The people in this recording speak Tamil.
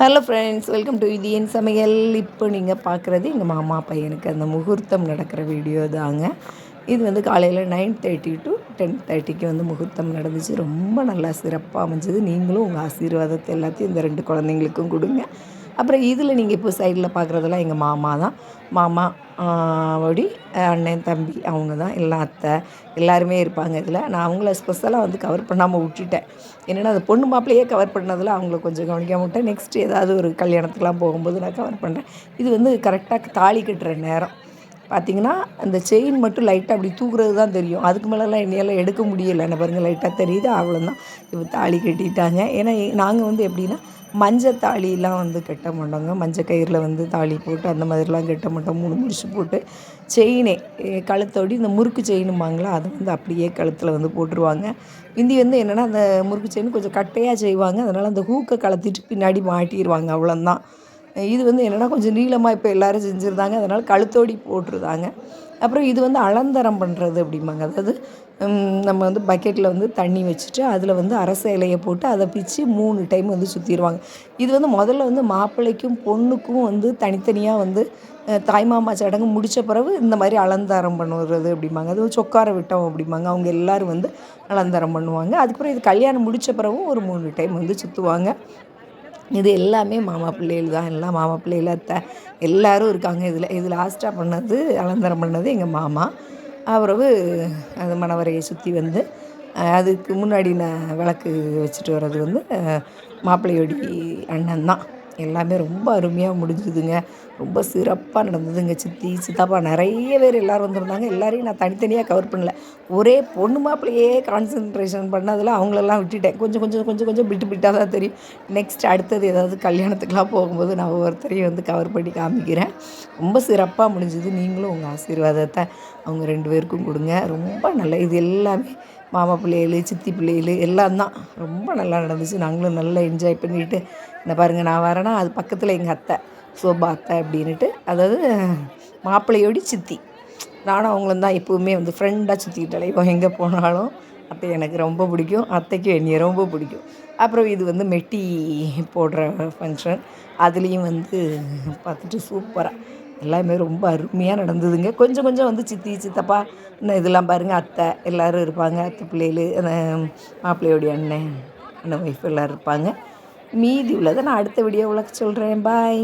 ஹலோ ஃப்ரெண்ட்ஸ், வெல்கம் டு இது என் சமையல். இப்போ நீங்கள் பார்க்குறது எங்கள் மாமா பையனுக்கு அந்த முகூர்த்தம் நடக்கிற வீடியோ தாங்க. இது வந்து காலையில் 9:30 to 10:30க்கு வந்து முகூர்த்தம் நடந்துச்சு. ரொம்ப நல்லா சிறப்பாக அமைஞ்சது. நீங்களும் உங்கள் ஆசீர்வாதத்தை எல்லாத்தையும் இந்த 2 குழந்தைங்களுக்கும் கொடுங்க. அப்புறம் இதில் நீங்கள் இப்போ சைடில் பார்க்குறதெல்லாம் எங்கள் மாமா தான். மாமா ஓடி அண்ணன் தம்பி அவங்க தான் எல்லாம், அத்தை எல்லாருமே இருப்பாங்க இதில். நான் அவங்கள ஸ்பெஷலாக வந்து கவர் பண்ணாமல் விட்டுட்டேன். என்னென்னா அந்த பொண்ணு மாப்பிள்ளையே கவர் பண்ணதில் அவங்கள கொஞ்சம் கவனிக்காமல் விட்டேன். நெக்ஸ்ட்டு ஏதாவது ஒரு கல்யாணத்துக்குலாம் போகும்போது நான் கவர் பண்ணுறேன். இது வந்து கரெக்டாக தாலி கட்டுற நேரம் பார்த்திங்கன்னா, அந்த செயின் மட்டும் லைட்டாக அப்படி தூக்குறது தான் தெரியும். அதுக்கு மேலெலாம் என்னையால் எடுக்க முடியலை. என்ன பாருங்கள், லைட்டாக தெரியுது, அவ்வளோதான். இப்போ தாலி கட்டிட்டாங்க. ஏன்னா நாங்கள் வந்து எப்படின்னா மஞ்சள் தாலிலாம் வந்து கட்ட மாட்டோங்க. மஞ்சள் கயிறில் வந்து தாலி போட்டு அந்த மாதிரிலாம் கட்ட மாட்டோம். 3 முடிச்சு போட்டு செயினே கழுத்தோடி இந்த முறுக்கு செயினும்பாங்களா, அதை வந்து அப்படியே கழுத்தில் வந்து போட்டுருவாங்க. முந்தி வந்து என்னென்னா அந்த முறுக்கு செயின் கொஞ்சம் கட்டையாக செய்வாங்க. அதனால் அந்த ஹூக்கை கலத்திட்டு பின்னாடி மாட்டிடுவாங்க, அவ்வளோதான். இது வந்து என்னென்னா கொஞ்சம் நீளமாக இப்போ எல்லோரும் செஞ்சுருந்தாங்க. அதனால் கழுத்தோடி போட்டுருந்தாங்க. அப்புறம் இது வந்து அலந்தரம் பண்ணுறது அப்படிம்பாங்க. அதாவது நம்ம வந்து பக்கெட்டில் வந்து தண்ணி வச்சுட்டு அதில் வந்து அரச இலையை போட்டு அதை பிச்சு 3 டைம் வந்து சுற்றிடுவாங்க. இது வந்து முதல்ல வந்து மாப்பிள்ளைக்கும் பொண்ணுக்கும் வந்து தனித்தனியாக வந்து தாய்மாமா சடங்கு முடித்த பிறகு இந்த மாதிரி அலந்தாரம் பண்ணுறது அப்படிம்பாங்க. அது சொக்கார விட்டோம் அப்படிம்பாங்க. அவங்க எல்லோரும் வந்து அலந்தாரம் பண்ணுவாங்க. அதுக்கப்புறம் இது கல்யாணம் முடித்த பிறகும் ஒரு 3 டைம் வந்து சுற்றுவாங்க. இது எல்லாமே மாமா பிள்ளைகள் தான். எல்லாம் மாமா பிள்ளைகள், அத்தை எல்லோரும் இருக்காங்க இதில். இது லாஸ்ட்டாக பண்ணது, அலங்காரம் பண்ணது எங்கள் மாமா. பிறகு அது மணவரையை சுற்றி வந்து அதுக்கு முன்னாடி நான் விளக்கு வச்சுட்டு வர்றது வந்து மாப்பிள்ளையோடி அண்ணன் தான். எல்லாமே ரொம்ப அருமையாக முடிஞ்சுதுங்க. ரொம்ப சிறப்பாக நடந்ததுங்க. சித்தி சித்தப்பா நிறைய பேர் எல்லோரும் வந்திருந்தாங்க. எல்லோரையும் நான் தனித்தனியாக கவர் பண்ணல. ஒரே பொண்ணு மாப்பிள்ளையே கான்சன்ட்ரேஷன் பண்ணதில் அவங்களெல்லாம் விட்டுட்டேன். கொஞ்சம் கொஞ்சம் கொஞ்சம் கொஞ்சம் விட்டால் தான் தெரியும். நெக்ஸ்ட் அடுத்தது ஏதாவது கல்யாணத்துக்கெலாம் போகும்போது நான் ஒவ்வொருத்தரையும் வந்து கவர் பண்ணி காமிக்கிறேன். ரொம்ப சிறப்பாக முடிஞ்சுது. நீங்களும் உங்கள் ஆசீர்வாதத்தை அவங்க 2 பேருக்கும் கொடுங்க. ரொம்ப நல்ல இது எல்லாமே மாமா பிள்ளைகள், சித்தி பிள்ளைகள் எல்லாம் தான். ரொம்ப நல்லா நடந்துச்சு. நாங்களும் நல்லா என்ஜாய் பண்ணிவிட்டு என்ன பாருங்கள், நான் வரேன்னா அது பக்கத்தில் எங்கள் அத்தை சோபா அத்தை அப்படின்ட்டு, அதாவது மாப்பிள்ளையோடி சித்தி. நானும் அவங்களும் தான் எப்போவுமே வந்து ஃப்ரெண்டாக சுற்றிக்கிட்டு அலைவோம். எங்கே போனாலும் அத்தை எனக்கு ரொம்ப பிடிக்கும், அத்தைக்கும் என்னைய ரொம்ப பிடிக்கும். அப்புறம் இது வந்து மெட்டி போடுற ஃபங்க்ஷன். அதுலேயும் வந்து பார்த்துட்டு சூப்பராக எல்லாமே ரொம்ப அருமையாக நடந்ததுங்க. கொஞ்சம் கொஞ்சம் வந்து சித்தி சித்தப்பா இன்னும் இதெல்லாம் பாருங்கள், அத்தை எல்லோரும் இருப்பாங்க. அத்தை பிள்ளைகள், அந்த மாப்பிள்ளையோடைய அண்ணன் ஒய்ஃப் எல்லோரும் இருப்பாங்க. மீதி உள்ளதை நான் அடுத்த வீடியோவில் சொல்கிறேன். பாய்.